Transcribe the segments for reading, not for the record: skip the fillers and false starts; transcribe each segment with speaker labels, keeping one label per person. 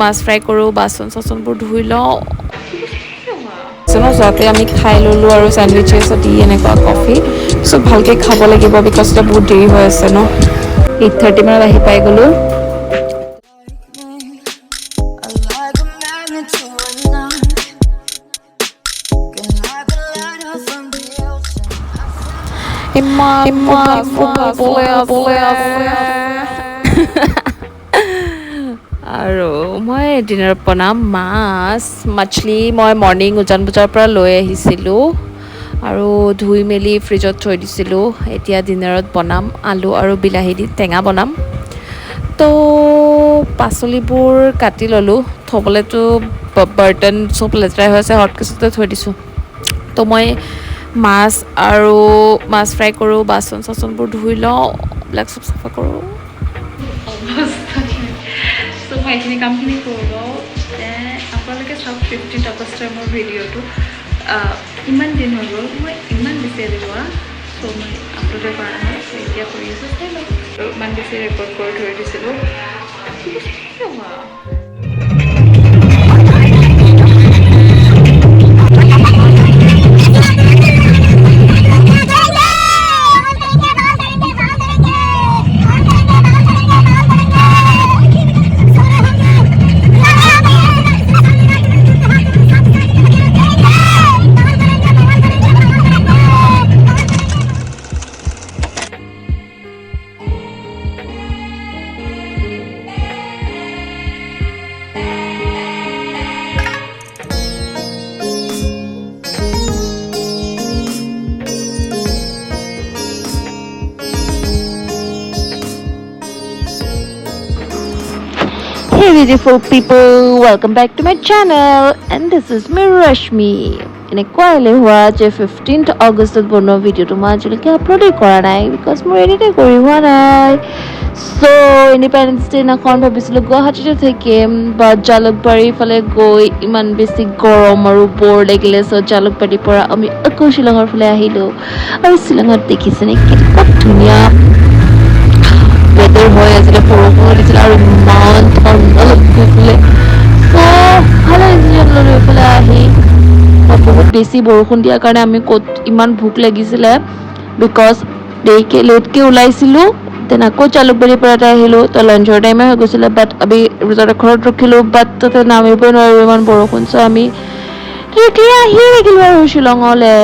Speaker 1: মাছ fry কৰোঁ বাচন চাচনবোৰ ধুই লওঁ যাতে আমি খাই ল'লোঁ আৰু চেণ্ডউইচেছ দি এনেকুৱা কফি চ' ভালকৈ খাব লাগিব বিকজ এতিয়া বহুত দেৰি হৈ আছে ন 8:30 মানত আহি পাই গ'লোঁ আৰু মই ডিনাৰত বনাম মাছ মাছলি মই মৰ্ণিং উজান বজাৰৰ পৰা লৈ আহিছিলোঁ আৰু ধুই মেলি ফ্ৰিজত থৈ দিছিলোঁ এতিয়া ডিনাৰত বনাম আলু আৰু বিলাহী দি টেঙা বনাম তো পাচলিবোৰ কাটি ল'লোঁ থ'বলৈতো বাৰ্টন চব লেতেৰাই হৈ আছে হটকেছতে থৈ দিছোঁ তো মই মাছ আৰু মাছ ফ্ৰাই কৰোঁ বাচন চাচনবোৰ ধুই লওঁ এইবিলাক চব চাফা কৰোঁ চ' মই এইখিনি কামখিনি কৰোঁ আপোনালোকে চাওক 15th আগষ্টৰ মোৰ ভিডিঅ'টো ইমান দিন হৈ গ'ল মই ইমান বেছি এলেহুৱা চ' মই আপলোডে কৰা নাই চ' এতিয়া কৰি আছোঁ চাই লওক ইমান বেছি ৰেকৰ্ড কৰি থৈ দিছিলোঁ Hey beautiful people, welcome back to my channel and this is me Rashmi. In a Kaale hua je 15th August bono video to ma ajulike upload kora nai because mo edit kori hua nai. So Independence Day na kon bhabisilo Guwahati te thekim but Jalukbari phale goi iman besi gorom aru bore lagile so Jalukbari pora ami ako Shillongor phale ahilo aru Shillongot dekhise ne kito dhuniya weather hoy asile borokon disil aru iman thanda lagile so bhalo লাগিছিল এফালে আহি বহুত বেছি বৰষুণ দিয়াৰ কাৰণে আমি ক'ত ইমান ভোক লাগিছিলে বিকজ দেৰিকে লেটকে ওলাইছিলো দেন আকৌ জালুকবাৰীৰ পৰা আহিলো তো লাঞ্চৰ টাইমে হৈ গৈছিলে বাট আমি ৰিজৰ্ট ঘৰত ৰখিলো বাট তাতে নামিবই নোৱাৰিলো ইমান বৰষুণ চ' আমি ট্ৰেকলি আহি লাগিলো আৰু শ্বিলঙলে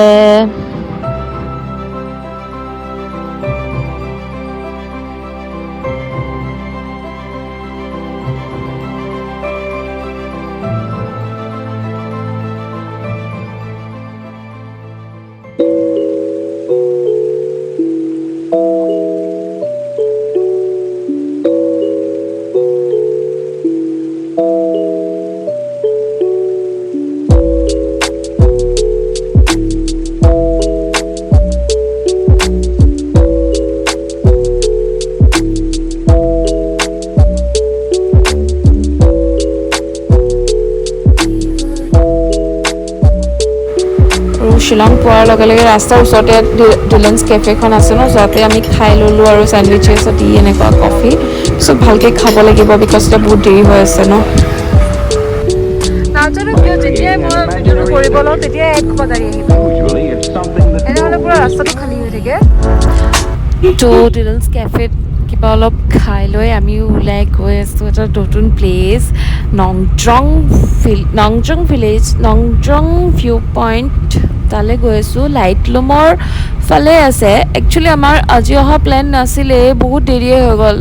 Speaker 1: শ্বিলং পোৱাৰ লগে লগে ৰাস্তাৰ ওচৰতে ডিলেন্স কেফেখন আছে ন যাতে আমি খাই ল'লোঁ আৰু চেণ্ডউইচেছ দি এনেকুৱা কফি চ' ভালকৈ খাব লাগিব বিকজ এতিয়া বহুত দেৰি হৈ আছে ন নাজানো কিয় যেতিয়াই মই ভিডিঅ'টো কৰিব লওঁ তেতিয়াই এক গাড়ী আহিব এনেহ'লে পুৰা ৰাস্তাটো খালী হৈ থাকে তো ডিলেন্স কেফেত কিবা অলপ খাই লৈ আমি ওলাই গৈ আছোঁ এটা নতুন প্লেচ নংজং ভিলেজ নংজং ভিউ পইণ্ট তালৈ গৈ আছোঁ লাইটলুমৰ ফালে আছে একচুৱেলি আমাৰ আজি অহা প্লেন নাছিলে বহুত দেৰিয়ে হৈ গ'ল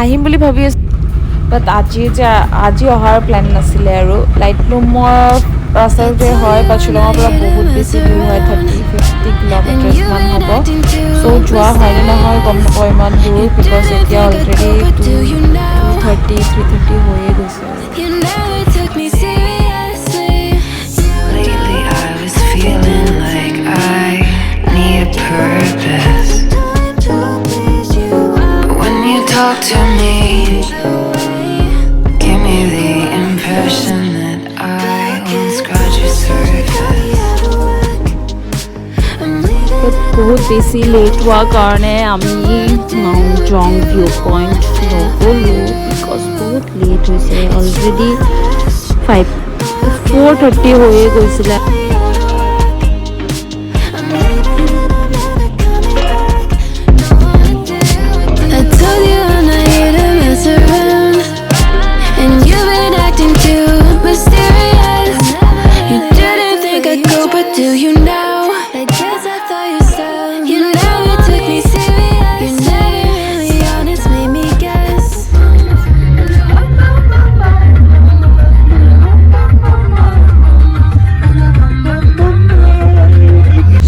Speaker 1: আহিম বুলি ভাবি আছোঁ বাট আজি অহাৰ প্লেন নাছিলে আৰু লাইটলুমৰ ৰাস্তাটোতে হয় বাট শ্বিলঙৰ পৰা বহুত বেছি দূৰ হয় 30-50 কিলোমিটাৰছমান হ'ব চ' যোৱা হয়নে নহয় গম নাপাওঁ ইমান দূৰ বিকজ এতিয়া অলৰেডি 2:30-3:30 হৈয়ে গৈছে
Speaker 2: Talk to me, give me the impression that I won't scratch your surface.
Speaker 1: বহুত বেছি লেট হোৱাৰ কাৰণে আমি নংজং ভিউ পইণ্ট নগ'লোঁ বিকজ বহুত লেট হৈছে অলৰেডি 4:30 হৈয়ে গৈছিলে
Speaker 2: I told you I'm not here to mess around, and you've been acting too mysterious. You didn't think I'd go, but do you now? I guess I thought you said you never took me serious. You never really honest, made me guess.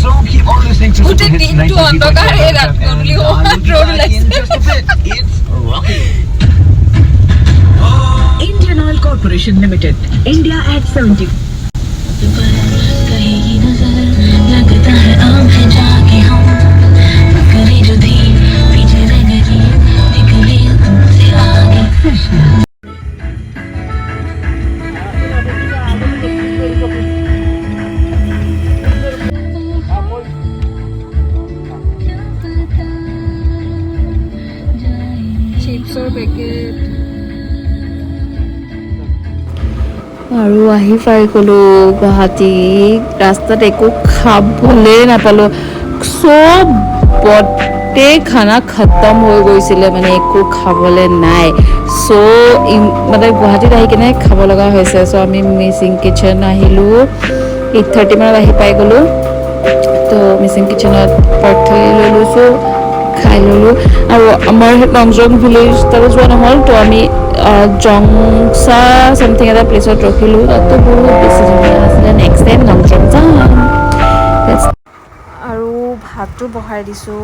Speaker 3: So keep on listening to Super Hits 93.7 It's rocking.
Speaker 4: Indian Oil Corporation Limited, India at 70.
Speaker 2: कहेगी नजर लगता है आम है जाके हम करे जो थी पीछे रह गई निकली तुमसे आगे
Speaker 1: চিপছৰ পেকেট আৰু আহি পাই গ'লোঁ গুৱাহাটী ৰাস্তাত একো খাবলৈ নাপালোঁ চব বটে খানা খতম হৈ গৈছিলে মানে একো খাবলৈ নাই মানে গুৱাহাটীত আহি কিনে খাব লগা হৈছে চ' আমি মিচিং কিটচেন আহিলোঁ 8:30 মানত আহি পাই গ'লোঁ তো মিচিং কিটচেনত পৰ্ক থালি ল'লোঁ চ' খাই ল'লোঁ আৰু আমাৰ লংজং ভিলেজ তাতে যোৱা নহ'ল তো আমি জংচা চামথিং এটা প্লেচত ৰখিলোঁ তাতো বহুত বেছি ধুনীয়া আছিলে নেক্সট টাইম লংজং যাম আৰু ভাতটো বহাই দিছোঁ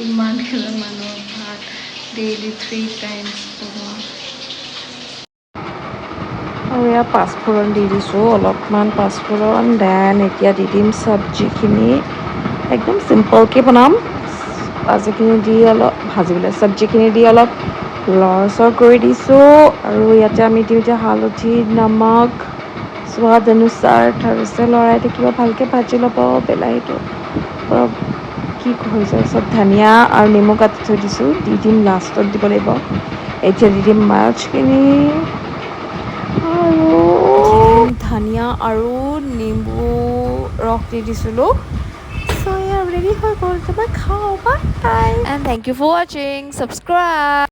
Speaker 1: ইমান মানুহৰ ভাত ডেইলি 3 টাইমছ বনোৱা আৰু এয়া পাঁচফোৰণ দি দিছোঁ অলপমান পাঁচফোৰণ দেন এতিয়া দি দিম চব্জিখিনি একদম চিম্পলকৈ বনাম ভাজিখিনি দি অলপ চব্জিখিনি দি অলপ লৰচৰ কৰি দিছোঁ আৰু ইয়াতে আমি দিওঁ এতিয়া হালধি নমক সোৱাদ অনুসাৰ তাৰপিছত লৰাই থাকিব ভালকৈ ভাজি ল'ব বিলাহীটো কি হৈ যায় চব ধনিয়া আৰু নেমু কাটি থৈ দিছোঁ দি দিম লাষ্টত দিব লাগিব এতিয়া দি দিম মাছখিনি আৰু ধনিয়া আৰু নেমু ৰস দি দিছিলোঁ চ' ৰেডি হৈ গ'ল তোমাৰ খাওঁ বাই এণ্ড থেংক ইউ ফৰ ৱাচিং ছাবস্ক্ৰাইব